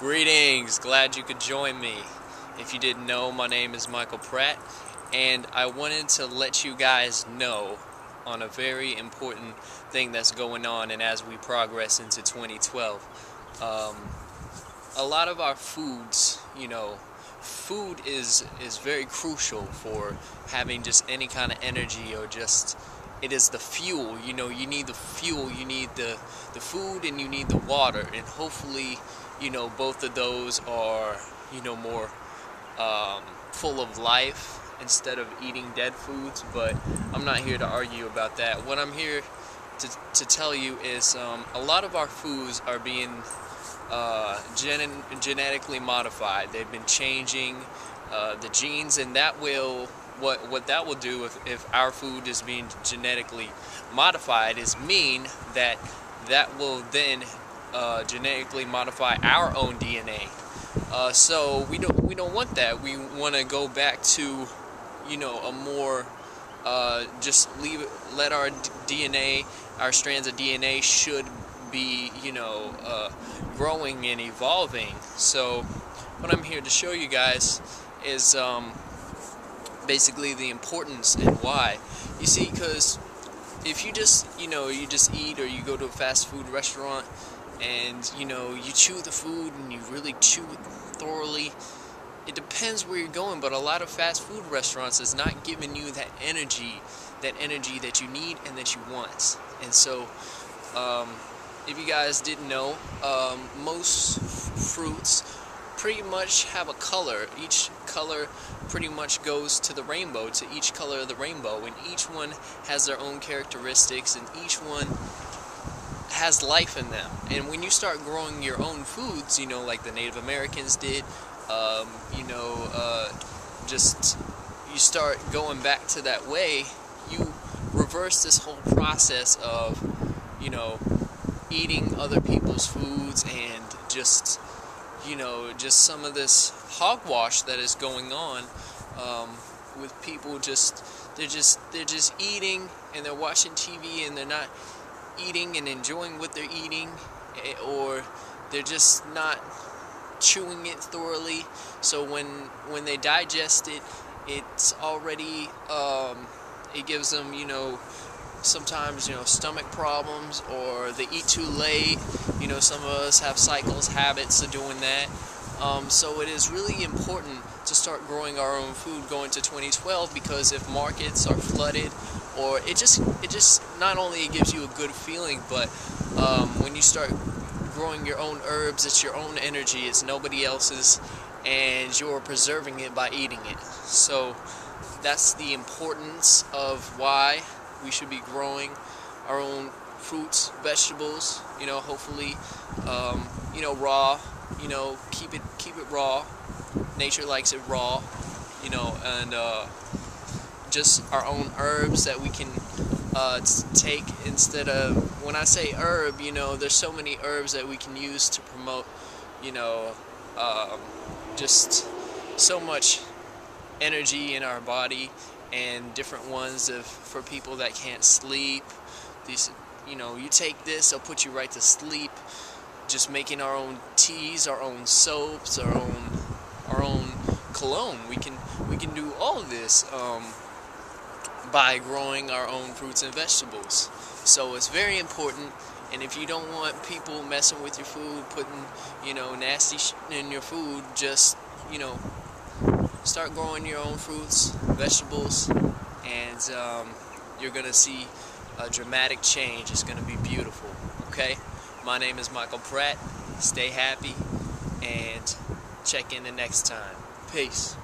Greetings, glad you could join me. If you didn't know, my name is Michael Pratt, and I wanted to let you guys know on a very important thing that's going on, and as we progress into 2012, a lot of our foods, food is very crucial for having just any kind of energy, or just it is the fuel. You need the fuel, you need the food, and you need the water, and hopefully both of those are more full of life instead of eating dead foods. But I'm not here to argue about that. What I'm here to tell you is a lot of our foods are being genetically modified. They've been changing the genes, and that will what that will do if our food is being genetically modified is mean that will then genetically modify our own DNA. So we don't want that. We want to go back to a more just let our DNA, our strands of DNA should be growing and evolving. So what I'm here to show you guys is basically the importance and why. You see, because if you just you just eat, or you go to a fast food restaurant and you chew the food and you really chew it thoroughly, it depends where you're going, but a lot of fast food restaurants is not giving you that energy that you need and that you want. And so if you guys didn't know, most fruits pretty much have a color. Each color pretty much goes to the rainbow, to each color of the rainbow, and each one has their own characteristics, and each one has life in them. And when you start growing your own foods, like the Native Americans did, just you start going back to that way, you reverse this whole process of eating other people's foods, and just some of this hogwash that is going on with people. They're just eating, and they're watching TV, and they're not eating and enjoying what they're eating, or they're just not chewing it thoroughly. So when they digest it, it's already it gives them sometimes stomach problems, or they eat too late. Some of us have habits of doing that. So it is really important to start growing our own food going to 2012, because if markets are flooded, or it just not only it gives you a good feeling, but when you start growing your own herbs, it's your own energy, it's nobody else's, and you're preserving it by eating it. So that's the importance of why we should be growing our own fruits, vegetables, hopefully raw, keep it raw. Nature likes it raw, and just our own herbs that we can take instead of, when I say herb, there's so many herbs that we can use to promote, just so much energy in our body, and different ones for people that can't sleep. These, you take this, it'll put you right to sleep. Just making our own teas, our own soaps, our own cologne. We can do all of this by growing our own fruits and vegetables. So it's very important. And if you don't want people messing with your food, putting nasty in your food, just start growing your own fruits, vegetables, and you're gonna see a dramatic change. It's gonna be beautiful. Okay, my name is Michael Pratt. Stay happy, and check in the next time. Peace.